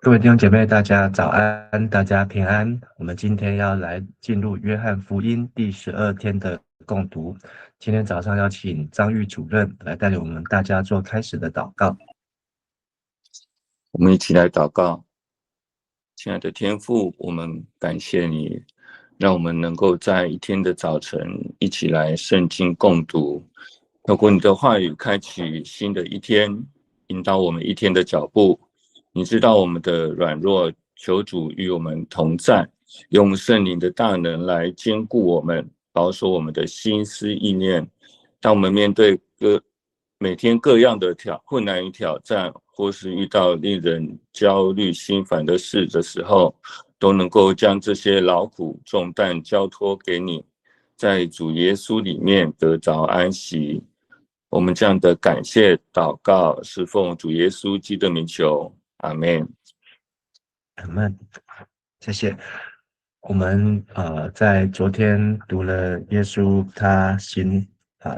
各位弟兄姐妹，大家早安，大家平安。我们今天要来进入约翰福音第12天的共读。今天早上要请张玉主任来带领我们大家做开始的祷告。我们一起来祷告。亲爱的天父，我们感谢你，让我们能够在一天的早晨一起来圣经共读，透过你的话语开启新的一天，引导我们一天的脚步。你知道我们的软弱，求主与我们同在，用圣灵的大能来坚固我们，保守我们的心思意念。当我们面对每天各样的困难与挑战，或是遇到令人焦虑心烦的事的时候，都能够将这些劳苦重担交托给你，在主耶稣里面得着安息。我们这样的感谢祷告是奉主耶稣基督的名求，阿们。阿们。谢谢。我们在昨天读了耶稣他行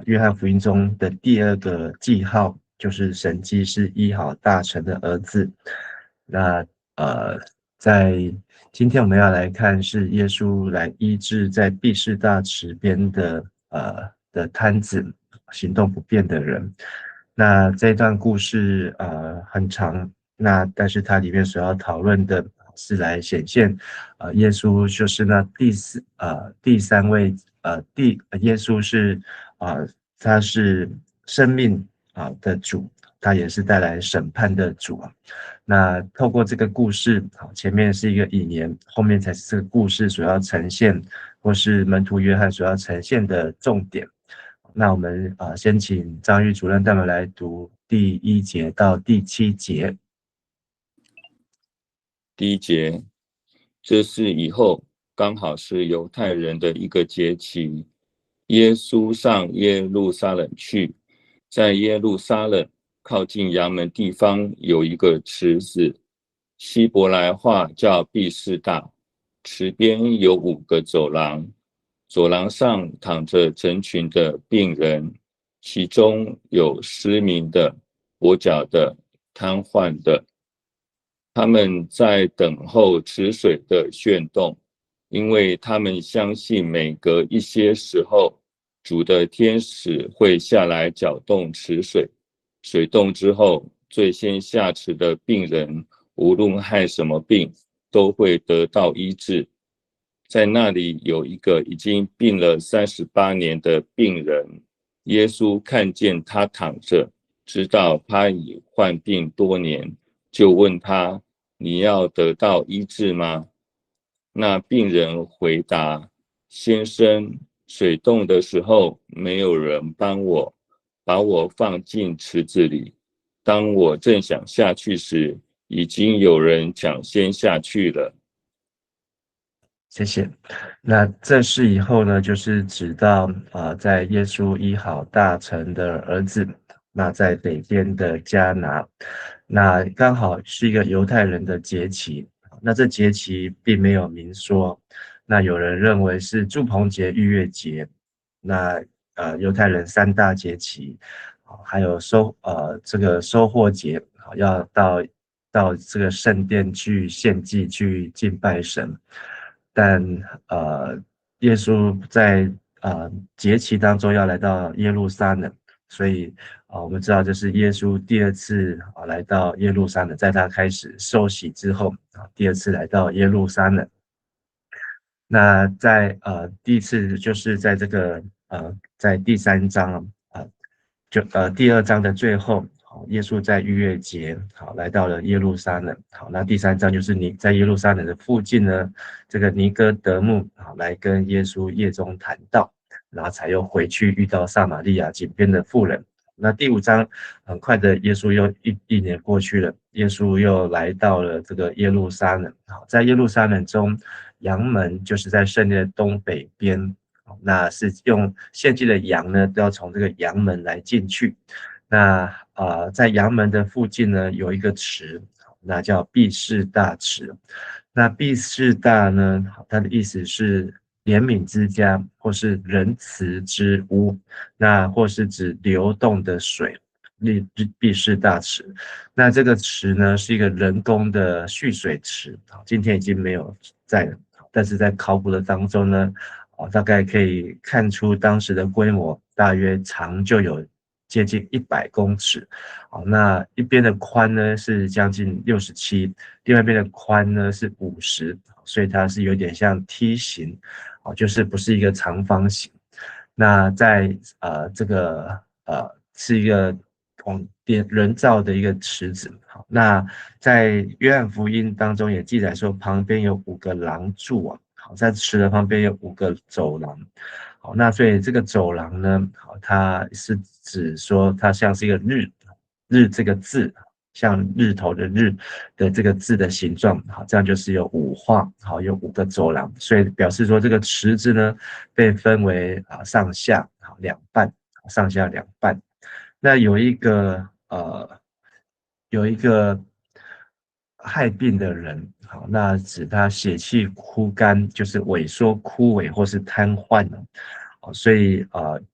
约翰福音中的第二个记号，就是神迹是医好大臣的儿子。那在今天我们要来看是耶稣来医治在毕士大池边的瘫子，行动不便的人。那这段故事很长，但是它里面所要讨论的是来显现耶稣就是那第三位耶稣是他是生命的主，他也是带来审判的主。那透过这个故事，前面是一个引言，后面才是这个故事所要呈现，或是门徒约翰所要呈现的重点。那我们先请张玉主任带我们来读第1节到第7节。第1节，这事以后刚好是犹太人的一个节期，耶稣上耶路撒冷去，在耶路撒冷靠近衙门地方有一个池子，希伯来话叫毕士大，池边有5个走廊，走廊上躺着成群的病人，其中有失明的、跛脚的、瘫痪的。他们在等候池水的旋动，因为他们相信每隔一些时候，主的天使会下来搅动池水，水动之后，最先下池的病人，无论害什么病，都会得到医治。在那里有一个已经病了38年的病人，耶稣看见他躺着，知道他已患病多年，就问他，你要得到医治吗？那病人回答，先生，水动的时候没有人帮我，把我放进池子里。当我正想下去时，已经有人抢先下去了。谢谢。那这事以后呢，就是指到在耶稣医好大臣的儿子，那在北边的迦拿，那刚好是一个犹太人的节期。那这节期并没有明说，那有人认为是住棚节、逾越节。那犹太人3大节期，还有这个收获节，要到这个圣殿去献祭、去敬拜神。但耶稣在节期当中要来到耶路撒冷，所以我们知道这是耶稣第2次来到耶路撒冷，在他开始受洗之后第2次来到耶路撒冷。那在第1次就是在这个在第3章第2章的最后，耶稣在逾越节来到了耶路撒冷。那第3章就是你在耶路撒冷的附近呢，这个尼哥德慕来跟耶稣夜中谈道，然后才又回去遇到撒玛利亚井边的妇人。那第5章很快的，耶稣又一年过去了，耶稣又来到了这个耶路撒冷。在耶路撒冷中，羊门就是在圣殿的东北边，那是用献祭的羊呢，都要从这个羊门来进去。那在羊门的附近呢，有一个池，那叫毕士大池。那毕士大呢，它的意思是怜悯之家，或是仁慈之屋，那或是指流动的水。毕士大池。那这个池呢是一个人工的蓄水池，今天已经没有在了，但是在考古的当中呢，大概可以看出当时的规模，大约长就有接近100公尺，那一边的宽呢是将近67，另外一边的宽呢是50，所以它是有点像梯形，就是不是一个长方形。那在这个是一个人造的一个池子。好，那在约翰福音当中也记载说，旁边有5个廊柱啊。好，在池的旁边有5个走廊。好，那所以这个走廊呢，好，它是指说它像是一个日这个字，像日头的日的这个字的形状。好，这样就是有5画，好，有5个走廊，所以表示说这个池子呢被分为上下好两半，上下两半。那有一个害病的人，好，那指他血气枯干，就是萎缩枯萎或是瘫痪了。所以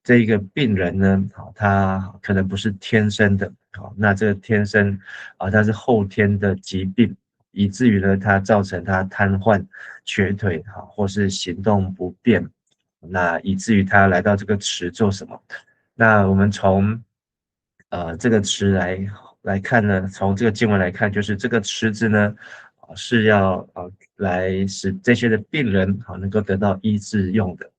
这一个病人呢，他可能不是天生的，那这个天生他是后天的疾病，以至于呢他造成他瘫痪、瘸腿或是行动不便，那以至于他来到这个池做什么？那我们从这个池来看呢，从这个经文来看，就是这个池子呢，是要来使这些的病人能够得到医治用的。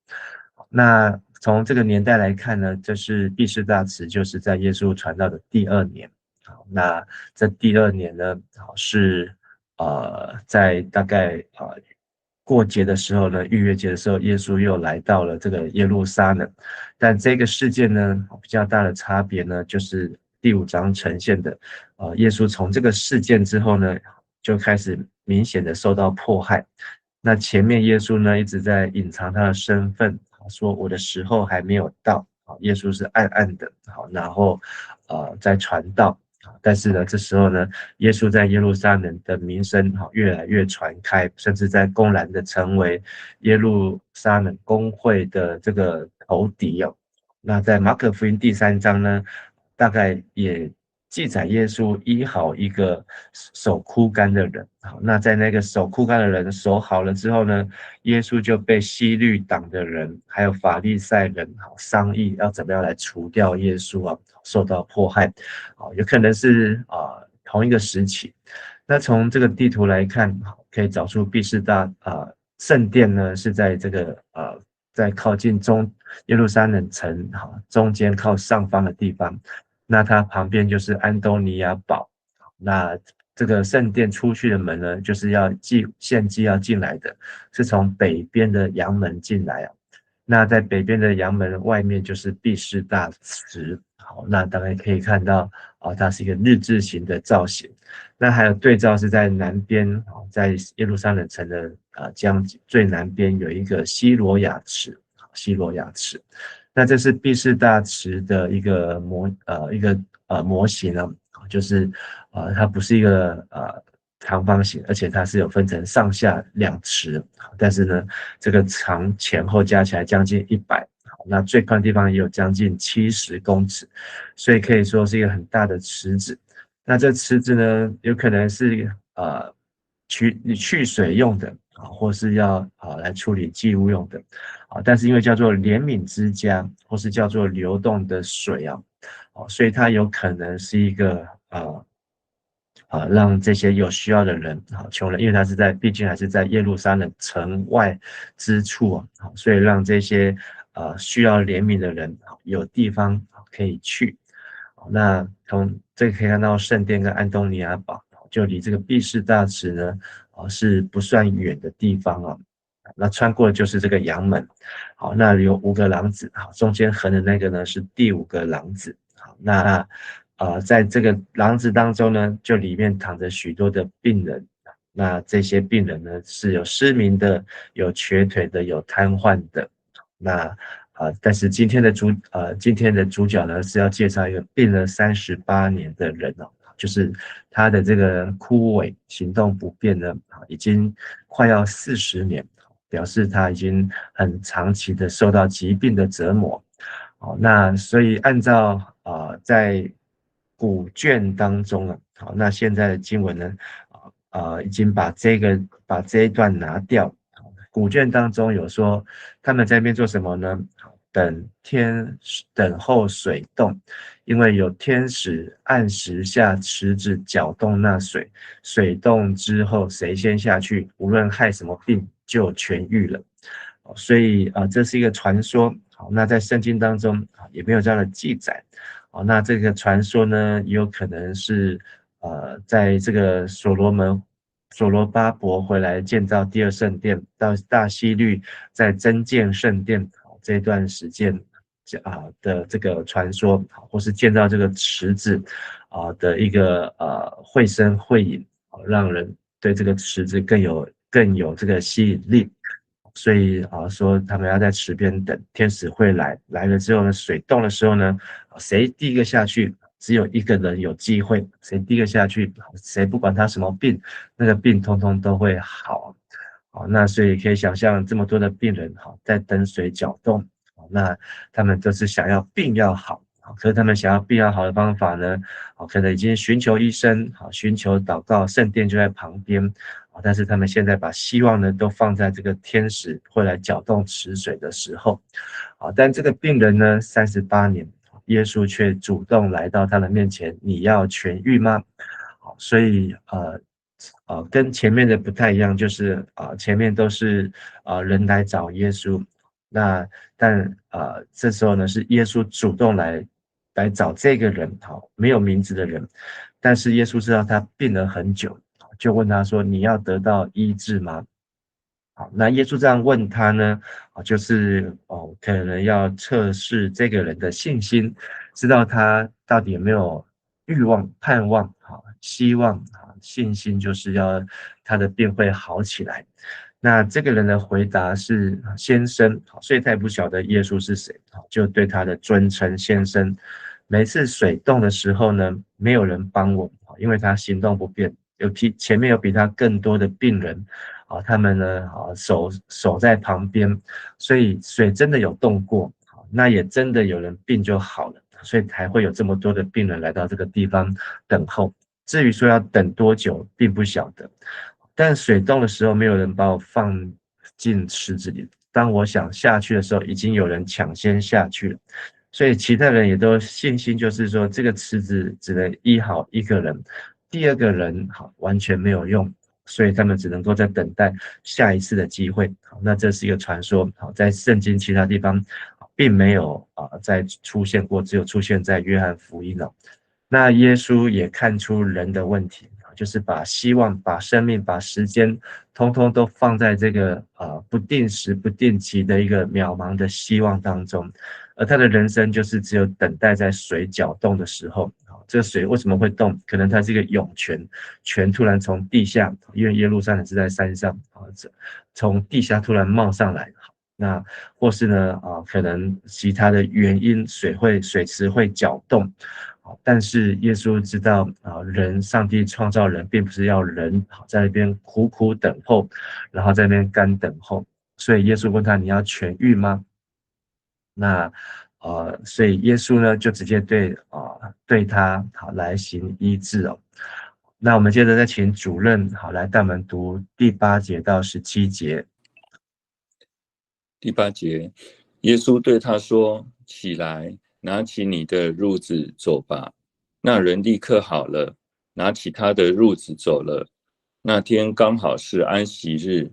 那从这个年代来看呢，这是毕士大池，就是在耶稣传道的第2年。好，那这第2年呢，是在大概过节的时候呢，逾越节的时候，耶稣又来到了这个耶路撒冷。但这个事件呢，比较大的差别呢，就是第5章呈现的，耶稣从这个事件之后呢，就开始明显的受到迫害。那前面耶稣呢一直在隐藏他的身份，说我的时候还没有到，耶稣是暗暗的，然后在传道。但是呢，这时候呢，耶稣在耶路撒冷的名声越来越传开，甚至在公然的成为耶路撒冷公会的这个头敌哦。那在马可福音第3章呢，大概也记载耶稣医好一个手枯干的人。好，那在那个手枯干的人手好了之后呢，耶稣就被希律党的人还有法利赛人商议要怎么样来除掉耶稣受到迫害。有可能是同一个时期。那从这个地图来看，可以找出毕士大圣殿呢是在这个在靠近耶路撒冷城中间靠上方的地方。那它旁边就是安东尼亚堡。那这个圣殿出去的门呢，就是要献祭要进来的，是从北边的阳门进来。那在北边的阳门外面就是毕士大池。好，那大概可以看到它是一个日字形的造型。那还有对照是在南边，在耶路撒冷城的最南边有一个西罗亚池。那这是毕士大池的一个模型呢，就是它不是一个长方形，而且它是有分成上下2池，但是呢，这个长前后加起来将近100，那最宽的地方也有将近70公尺，所以可以说是一个很大的池子。那这池子呢，有可能是去水用的或是要来处理祭物用的但是因为叫做怜悯之家，或是叫做流动的水所以它有可能是一个让这些有需要的人穷人，因为他毕竟还是在耶路撒冷城外之处所以让这些需要怜悯的人有地方可以去。那从这个可以看到圣殿跟安东尼亚堡就离这个毕士大池呢是不算远的地方那穿过就是这个阳门。好，那有5个廊子，中间横的那个呢是第5个廊子。好，那在这个廊子当中呢，就里面躺着许多的病人。那这些病人呢是有失明的，有瘸腿的，有瘫痪的。那但是今天的主角呢是要介绍一个病了38年的人就是他的这个枯萎行动不便呢已经快要40年，表示他已经很长期的受到疾病的折磨。那所以按照在古卷当中了。好，那现在的经文呢，已经把这一段拿掉。古卷当中有说他们在那边做什么呢？等候水动，因为有天使按时下池子搅动那水，水动之后谁先下去，无论害什么病就痊愈了。所以这是一个传说。好，那在圣经当中也没有这样的记载。好，那这个传说呢，也有可能是在这个所罗巴伯回来建造第二圣殿，到大希律在增建圣殿这段时间的这个传说，或是建造这个池子的一个绘声绘影，让人对这个池子更有这个吸引力。所以说他们要在池边等天使会来，来了之后呢，水动的时候呢，谁第一个下去，只有一个人有机会，谁第一个下去，谁不管他什么病，那个病通通都会好。好，那所以可以想象这么多的病人在等水搅动，那他们都是想要病要好，可是他们想要病要好的方法呢，可能已经寻求医生，寻求祷告，圣殿就在旁边，但是他们现在把希望呢都放在这个天使会来搅动池水的时候，但这个病人呢38年，耶稣却主动来到他的面前，你要痊愈吗？所以跟前面的不太一样，就是前面都是人来找耶稣，但这时候呢是耶稣主动来找这个人，没有名字的人，但是耶稣知道他病了很久，就问他说：“你要得到医治吗？”好，那耶稣这样问他呢，就是可能要测试这个人的信心，知道他到底有没有欲望、盼望、希望、信心，就是要他的病会好起来。那这个人的回答是先生，所以他也不晓得耶稣是谁，就对他的尊称先生。每次水动的时候呢，没有人帮我，因为他行动不便，前面有比他更多的病人。他们呢，守在旁边，所以水真的有动过，那也真的有人病就好了，所以才会有这么多的病人来到这个地方等候。至于说要等多久，并不晓得。但水动的时候，没有人把我放进池子里。当我想下去的时候，已经有人抢先下去了。所以其他人也都信心，就是说这个池子只能医好一个人，第二个人完全没有用。所以他们只能够在等待下一次的机会。好，那这是一个传说。好，在圣经其他地方并没有再出现过，只有出现在约翰福音了。那耶稣也看出人的问题，就是把希望、把生命、把时间，通通都放在这个不定时、不定期的一个渺茫的希望当中，而他的人生就是只有等待在水搅动的时候。这个水为什么会动？可能它是一个涌泉，泉突然从地下，因为耶路撒冷是在山上，从地下突然冒上来。那或是呢，可能其他的原因，水池会搅动。但是耶稣知道上帝创造人并不是要人在那边苦苦等候，然后在那边干等候。所以耶稣问他：“你要痊愈吗？”那所以耶稣呢就直接对他来行医治哦。那我们接着再请主任来带我们读第8节到17节。第8节，耶稣对他说：“起来，拿起你的褥子走吧。”那人立刻好了，拿起他的褥子走了。那天刚好是安息日，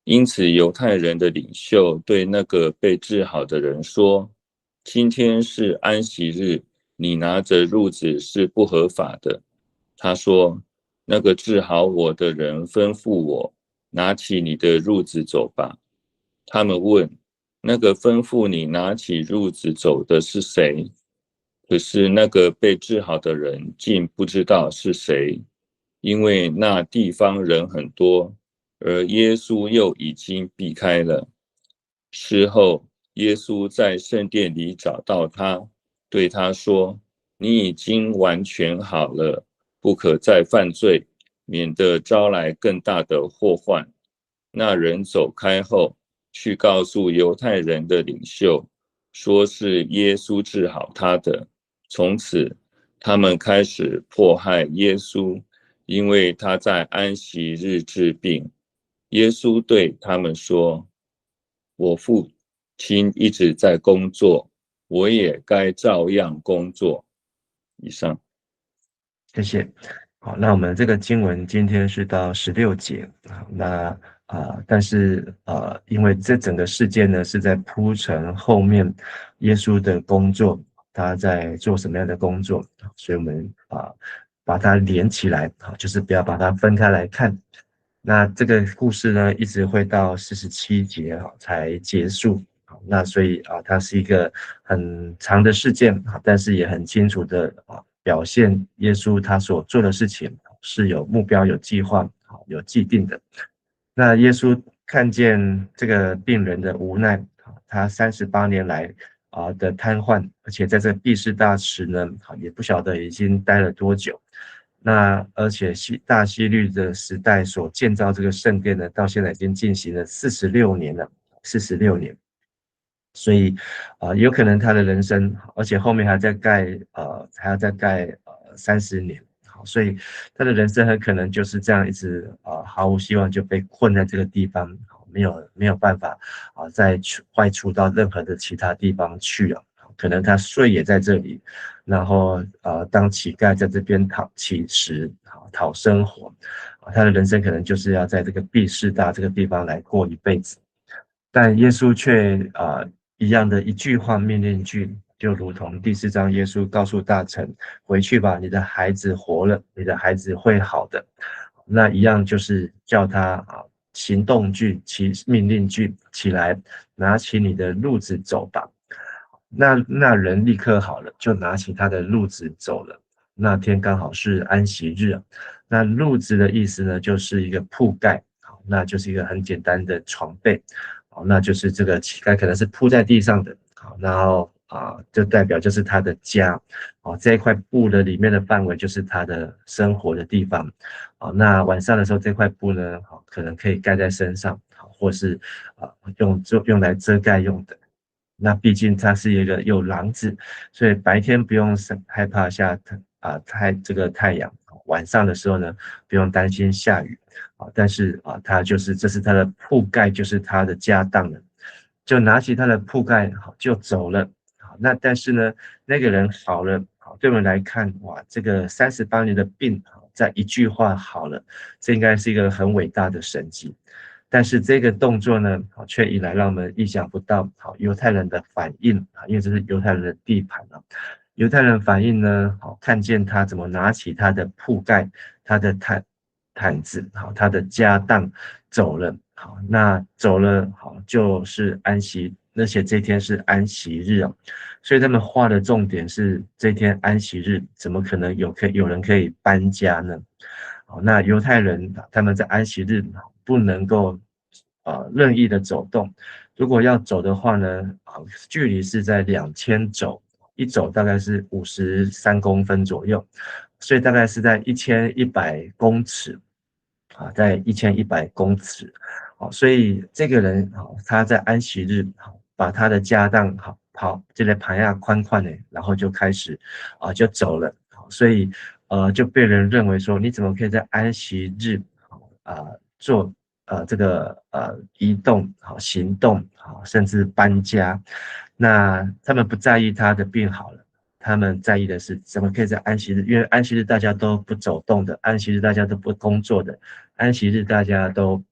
因此犹太人的领袖对那个被治好的人说：“今天是安息日，你拿着褥子是不合法的。”他说：“那个治好我的人吩咐我，拿起你的褥子走吧。”他们问：“那个吩咐你拿起褥子走的是谁？”可是那个被治好的人竟不知道是谁，因为那地方人很多，而耶稣又已经避开了。事后，耶稣在圣殿里找到他，对他说：“你已经完全好了，不可再犯罪，免得招来更大的祸患。”那人走开后，去告诉犹太人的领袖，说是耶稣治好他的。从此，他们开始迫害耶稣，因为他在安息日治病。耶稣对他们说：我父亲一直在工作，我也该照样工作。以上。谢谢。好，那我们这个经文今天是到16节。好，那但是因为这整个事件呢是在铺陈后面耶稣的工作，他在做什么样的工作，所以我们把它连起来，就是不要把它分开来看。那这个故事呢，一直会到47节才结束。那所以它是一个很长的事件但是也很清楚的表现耶稣他所做的事情是有目标、有计划、有既定的。那耶稣看见这个病人的无奈，他38年来的瘫痪，而且在这毕士大池呢，也不晓得已经待了多久。那而且大希律的时代所建造这个圣殿呢，到现在已经进行了46年了，46年。所以有可能他的人生，而且后面还在盖还要再盖30年。好，所以他的人生很可能就是这样一直毫无希望就被困在这个地方，没有办法再外出到任何的其他地方去了。可能他睡也在这里，然后当乞丐在这边乞食讨生活，他的人生可能就是要在这个毕士大这个地方来过一辈子。但耶稣却一样的一句话命令句，就如同第4章耶稣告诉大臣，回去吧，你的孩子活了，你的孩子会好的。那一样就是叫他行动句命令句，起来拿起你的褥子走吧。那人立刻好了，就拿起他的褥子走了。那天刚好是安息日。那褥子的意思呢，就是一个铺盖，那就是一个很简单的床被。那就是这个乞丐可能是铺在地上的，然后就代表就是他的家，这一块布的里面的范围就是他的生活的地方。那晚上的时候这块布呢，可能可以盖在身上，或是用来遮盖用的。那毕竟它是一个有廊子，所以白天不用害怕这个太阳，晚上的时候呢，不用担心下雨。但是他就是这是他的铺盖，就是他的家当了，就拿起他的铺盖就走了。那但是呢，那个人好了，对我们来看，哇，这个38年的病在一句话好了，这应该是一个很伟大的神迹。但是这个动作呢，却引来让我们意想不到犹太人的反应，因为这是犹太人的地盘。犹太人反应呢，看见他怎么拿起他的铺盖，他的毯子，他的家当走了。那走了，就是安息，而且这天是安息日。所以他们画的重点是这天安息日，怎么可能有人可以搬家呢？那犹太人他们在安息日不能够任意的走动，如果要走的话呢，距离是在2000走，一走大概是53公分左右，所以大概是在1100公尺在1100公尺。所以这个人他在安息日把他的家当这个盘亚宽宽的，然后就开始就走了。所以就被人认为说，你怎么可以在安息日做这个移动行动甚至搬家？那他们不在意他的病好了，他们在意的是怎么可以在安息日，因为安息日大家都不走动的，安息日大家都不工作的，安息日大家都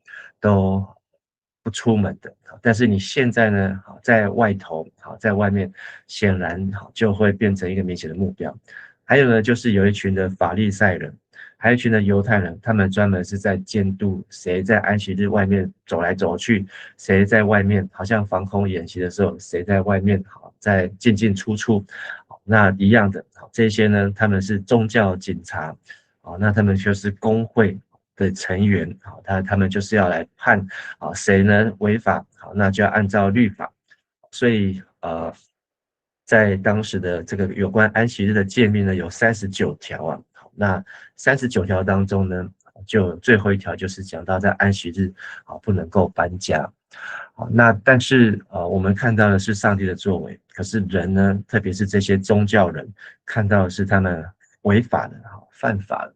不出门的。但是你现在呢，在外头在外面，显然就会变成一个明显的目标。还有呢，就是有一群的法利赛人，还有一群的犹太人，他们专门是在监督谁在安息日外面走来走去，谁在外面好像防空演习的时候，谁在外面在进进出出。那一样的这些呢，他们是宗教警察，那他们就是公会的成员，他们就是要来判谁呢违法，那就要按照律法。所以在当时的这个有关安息日的诫命呢，有39条那39条当中呢，就最后一条就是讲到在安息日不能够搬家。那但是我们看到的是上帝的作为，可是人呢，特别是这些宗教人，看到的是他们违法的，犯法了。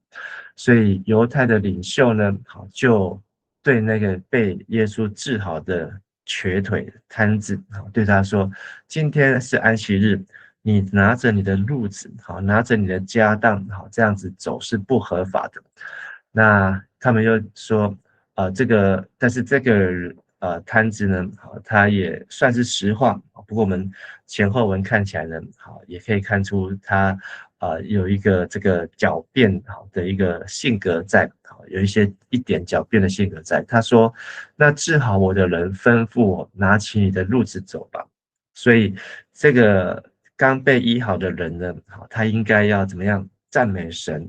所以犹太的领袖呢，就对那个被耶稣治好的瘸腿瘫子，对他说：今天是安息日，你拿着你的褥子，拿着你的家当，这样子走是不合法的。那他们又说，但是这个摊子呢，他也算是实话，不过我们前后文看起来呢，也可以看出他有一个这个狡辩的一个性格在，有一点狡辩的性格在。他说：那治好我的人吩咐我拿起你的褥子走吧。所以这个刚被医好的人呢，他应该要怎么样赞美神，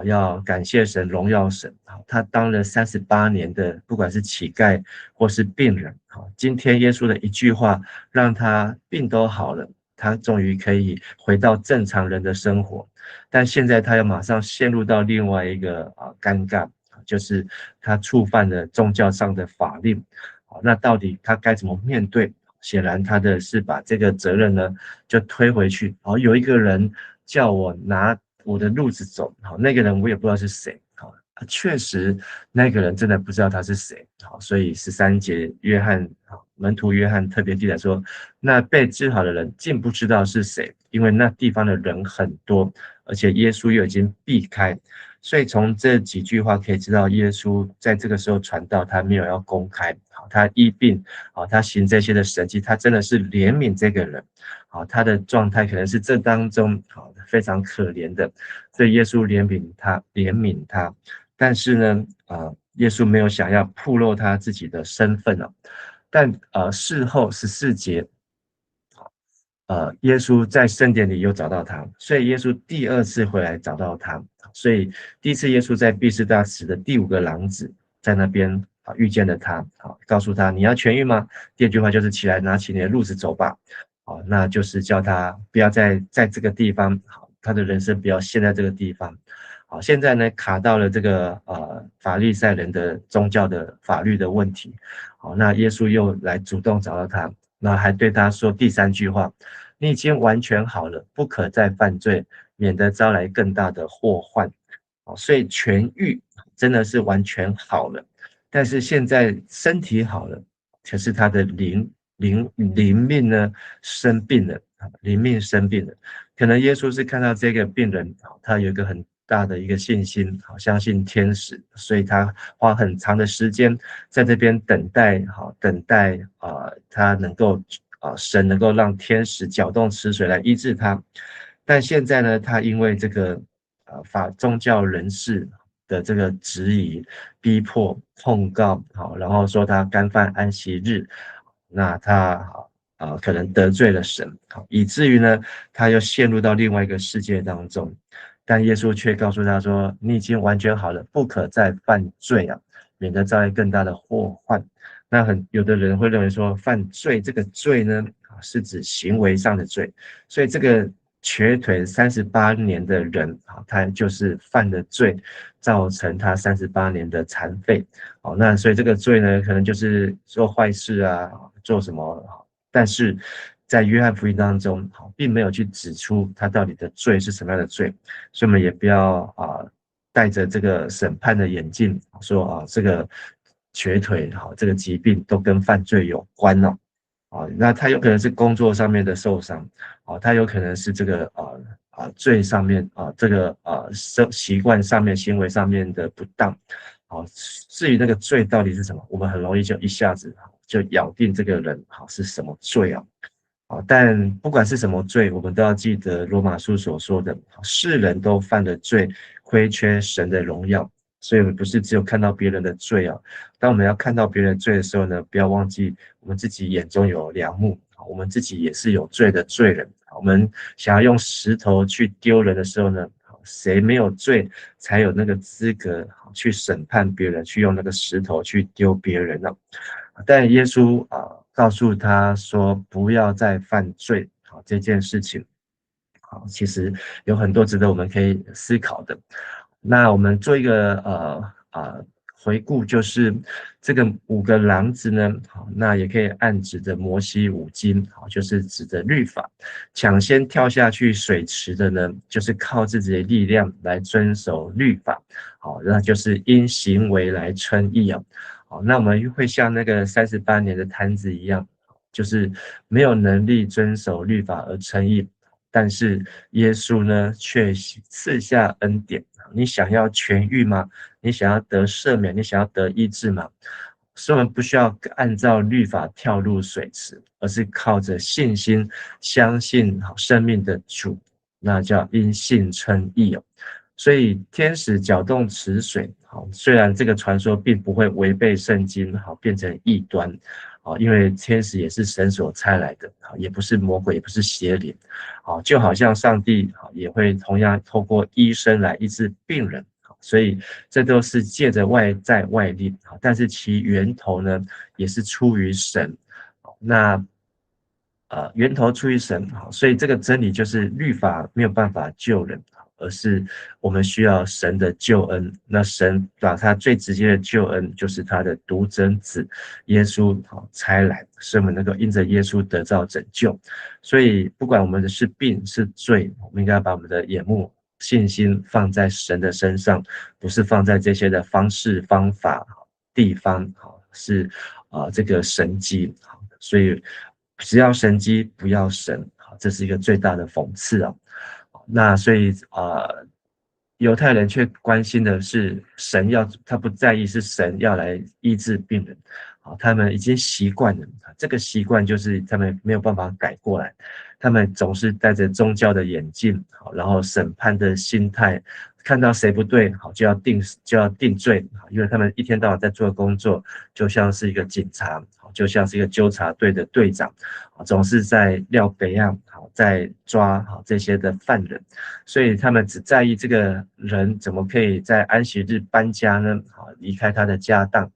要感谢神，荣耀神。他当了38年的，不管是乞丐或是病人，今天耶稣的一句话，让他病都好了，他终于可以回到正常人的生活。但现在他又马上陷入到另外一个尴尬，就是他触犯了宗教上的法令。那到底他该怎么面对？显然他的是把这个责任呢就推回去。有一个人叫我拿我的褥子走，那个人我也不知道是谁。确实那个人真的不知道他是谁。所以13节门徒约翰特别记载说，那被治好的人竟不知道是谁，因为那地方的人很多，而且耶稣又已经避开。所以从这几句话可以知道，耶稣在这个时候传道，他没有要公开，他医病，他行这些的神迹，他真的是怜悯这个人，他的状态可能是这当中非常可怜的，所以耶稣怜悯他，但是呢，耶稣没有想要暴露他自己的身份，但事后14节。耶稣在圣殿里又找到他，所以耶稣第二次回来找到他。所以第一次耶稣在毕士大池的第5个廊子，在那边遇见了他，告诉他你要痊愈吗？第二句话就是起来拿起你的褥子走吧。那就是叫他不要在这个地方，他的人生不要陷在这个地方。现在呢卡到了这个法利赛人的宗教的法律的问题。那耶稣又来主动找到他，那还对他说第3句话：你已经完全好了，不可再犯罪，免得招来更大的祸患。所以痊愈真的是完全好了，但是现在身体好了，可是他的灵命呢生病了，灵命生病了。可能耶稣是看到这个病人，他有一个很大的一个信心，相信天使，所以他花很长的时间在这边等待，他能够神能够让天使搅动池水来医治他。但现在呢，他因为这个宗教人士的这个质疑、逼迫、控告，然后说他干犯安息日，那他可能得罪了神，以至于呢，他又陷入到另外一个世界当中。但耶稣却告诉他说：你已经完全好了，不可再犯罪啊，免得招来更大的祸患。那有的人会认为说，犯罪这个罪呢，是指行为上的罪，所以这个瘸腿38年的人，他就是犯的罪，造成他38年的残废。那所以这个罪呢，可能就是做坏事啊，做什么，但是在约翰福音当中，并没有去指出他到底的罪是什么样的罪，所以我们也不要戴着这个审判的眼镜，说这个瘸腿这个疾病都跟犯罪有关哦。那他有可能是工作上面的受伤，他有可能是这个罪上面这个习惯上面、行为上面的不当。至于那个罪到底是什么，我们很容易就一下子就咬定这个人是什么罪啊。但不管是什么罪，我们都要记得罗马书所说的，世人都犯了罪，亏缺神的荣耀。所以我们不是只有看到别人的罪啊，当我们要看到别人的罪的时候呢，不要忘记我们自己眼中有梁木，我们自己也是有罪的罪人。我们想要用石头去丢人的时候呢，谁没有罪才有那个资格去审判别人，去用那个石头去丢别人呢？但耶稣告诉他说不要再犯罪，这件事情其实有很多值得我们可以思考的。那我们做一个回顾就是这个5个廊子呢，好，那也可以暗指着摩西5经，好，就是指着律法。抢先跳下去水池的呢，就是靠自己的力量来遵守律法，好，那就是因行为来称义啊。好，那我们会像那个38年的摊子一样，就是没有能力遵守律法而称义，但是耶稣呢，却赐下恩典。你想要痊愈吗？你想要得赦免？你想要得医治吗？所以我们不需要按照律法跳入水池，而是靠着信心相信生命的主，那叫因信称义哦。所以天使搅动池水，好，虽然这个传说并不会违背圣经，好，变成异端，好，因为天使也是神所差来的，好，也不是魔鬼，也不是邪灵，好，就好像上帝也会同样透过医生来医治病人，所以这都是借着外在外力，但是其源头呢，也是出于神。那源头出于神，所以这个真理就是律法没有办法救人，而是我们需要神的救恩。那神把他最直接的救恩，就是他的独生子耶稣差来，使我们能够因着耶稣得到拯救。所以不管我们的是病是罪，我们应该把我们的眼目信心放在神的身上，不是放在这些的方式方法地方，是这个神迹。所以只要神迹不要神，这是一个最大的讽刺啊。那所以犹太人却关心的是神要，他不在意是神要来医治病人，他们已经习惯了，这个习惯就是他们没有办法改过来，他们总是戴着宗教的眼镜，然后审判的心态，看到谁不对，就要定罪，因为他们一天到晚在做工作，就像是一个警察，就像是一个纠察队的队长，总是在廖北岸，在抓这些的犯人，所以他们只在意这个人怎么可以在安息日搬家呢？离开他的家当，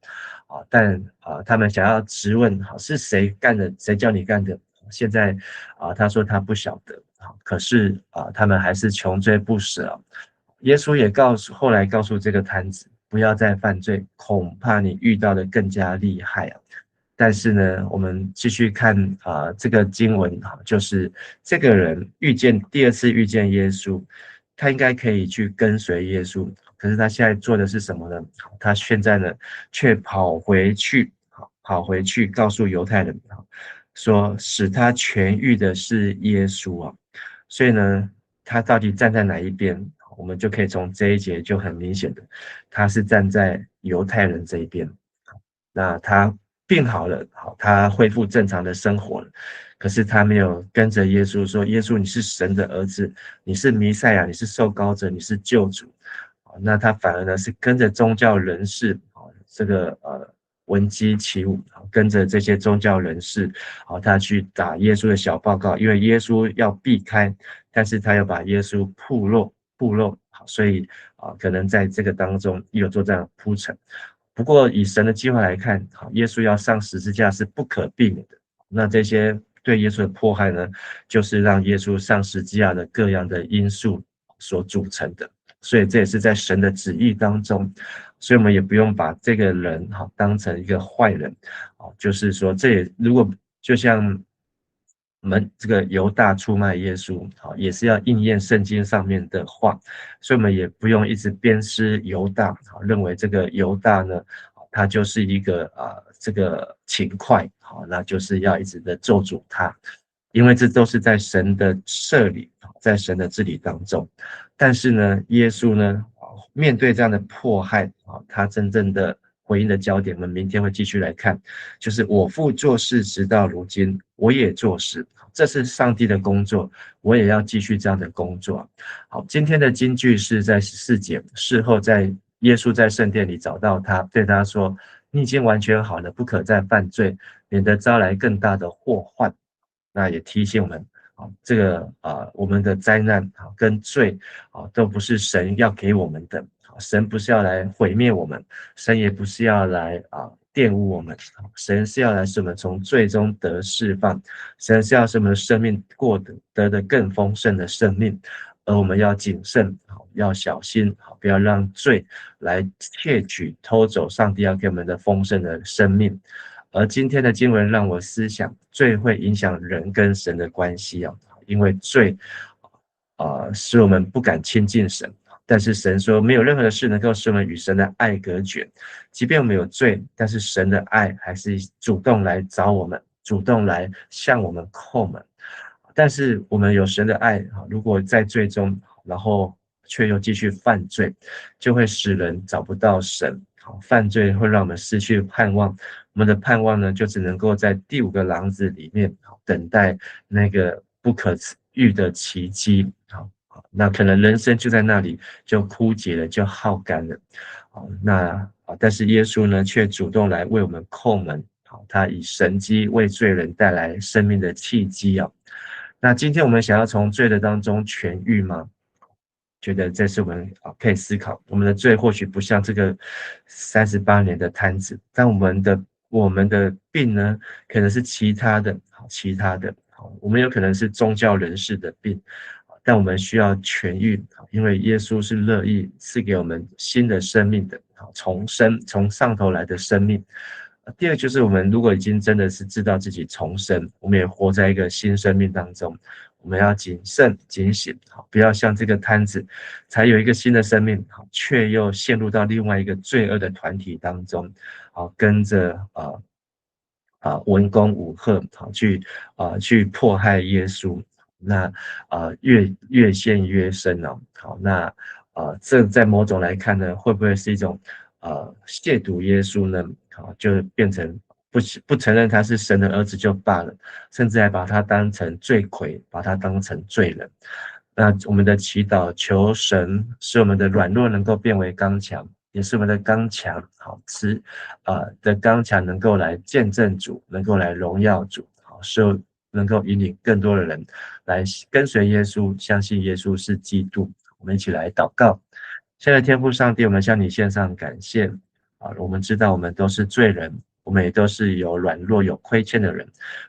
但他们想要质问，是谁干的？谁叫你干的？现在他说他不晓得，可是他们还是穷追不舍。耶稣也后来告诉这个摊子，不要再犯罪，恐怕你遇到的更加厉害啊。但是呢，我们继续看这个经文就是这个人第二次遇见耶稣，他应该可以去跟随耶稣，可是他现在做的是什么呢？他现在呢却跑回去告诉犹太人说使他痊愈的是耶稣啊。所以呢，他到底站在哪一边？我们就可以从这一节就很明显的，他是站在犹太人这一边。那他病好了，他恢复正常的生活了，可是他没有跟着耶稣说：“耶稣，你是神的儿子，你是弥赛亚，你是受膏者，你是救主。”那他反而呢是跟着宗教人士，这个闻鸡起舞，跟着这些宗教人士，他去打耶稣的小报告，因为耶稣要避开，但是他要把耶稣暴露，所以可能在这个当中有做这样的铺陈。不过以神的计划来看，耶稣要上十字架是不可避免的。那这些对耶稣的迫害呢，就是让耶稣上十字架的各样的因素所组成的。所以这也是在神的旨意当中，所以我们也不用把这个人当成一个坏人，就是说这也如果就像我们这个犹大出卖耶稣，也是要应验圣经上面的话，所以我们也不用一直鞭尸犹大，认为这个犹大呢，他就是一个这个勤快，那就是要一直的咒诅他，因为这都是在神的设立，在神的治理当中。但是呢，耶稣呢，面对这样的迫害，他真正的回应的焦点，我们明天会继续来看，就是我父做事直到如今，我也做事，这是上帝的工作，我也要继续这样的工作。好，今天的金句是在14节，事后在耶稣在圣殿里找到他，对他说：“你已经完全好了，不可再犯罪，免得招来更大的祸患。”那也提醒我们，这个我们的灾难跟罪都不是神要给我们的，神不是要来毁灭我们，神也不是要来玷污我们，神是要来使我们从罪中得释放，神是要使我们的生命得更丰盛的生命，而我们要谨慎，要小心，不要让罪来窃取、偷走上帝要给我们的丰盛的生命。而今天的经文让我思想，罪会影响人跟神的关系啊，因为罪使我们不敢亲近神。但是神说，没有任何的事能够使我们与神的爱隔绝。即便我们有罪，但是神的爱还是主动来找我们，主动来向我们叩门。但是我们有神的爱，如果在罪中，然后却又继续犯罪，就会使人找不到神。犯罪会让我们失去盼望，我们的盼望呢，就只能够在第5个廊子里面等待那个不可遇的奇迹。那可能人生就在那里就枯竭了，就耗干了。但是耶稣呢，却主动来为我们叩门。他以神迹为罪人带来生命的契机啊。那今天我们想要从罪的当中痊愈吗？觉得这是我们可以思考。我们的罪或许不像这个38年的摊子，但我们的病呢，可能是其他的。我们有可能是宗教人士的病，但我们需要痊愈，因为耶稣是乐意赐给我们新的生命的，重生，从上头来的生命。第二就是我们如果已经真的是知道自己重生，我们也活在一个新生命当中，我们要谨慎警醒，不要像这个摊子才有一个新的生命，却又陷入到另外一个罪恶的团体当中，跟着文攻武吓，去迫害耶稣。那越陷越深哦。好，那这在某种来看呢，会不会是一种亵渎耶稣呢？好，就变成不承认他是神的儿子就罢了，甚至还把他当成罪魁，把他当成罪人。那我们的祈祷，求神使我们的软弱能够变为刚强，也是我们的刚强，的刚强能够来见证主，能够来荣耀主，使能够引领更多的人来跟随耶稣，相信耶稣是基督。我们一起来祷告。现在天父上帝，我们向你献上感谢。我们知道我们都是罪人，我们也都是有软弱有亏欠的人。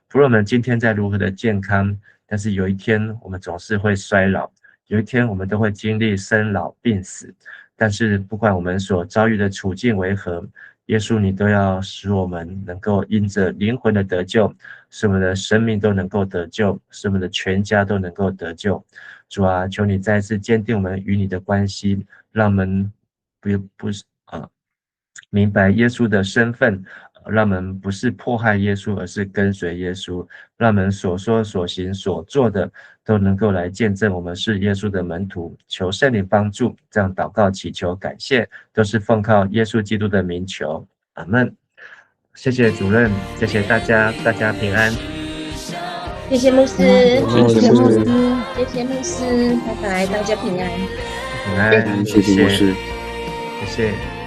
不论我们今天在如何的健康，但是有一天我们总是会衰老，有一天我们都会经历生老病死。但是不管我们所遭遇的处境为何，耶稣你都要使我们能够因着灵魂的得救，使我们的生命都能够得救，使我们的全家都能够得救。主啊，求你再次坚定我们与你的关系，让我们明白耶稣的身份，让我们不是迫害耶稣，而是跟随耶稣，让我们所说所行所做的都能够来见证我们是耶稣的门徒。求圣灵帮助，这样祷告祈求感谢，都是奉靠耶稣基督的名求，阿们。谢谢主任，谢谢大家，大家平安。谢谢牧师，谢谢牧师，谢谢牧师，拜拜，大家平安。平安，谢谢牧师，谢谢。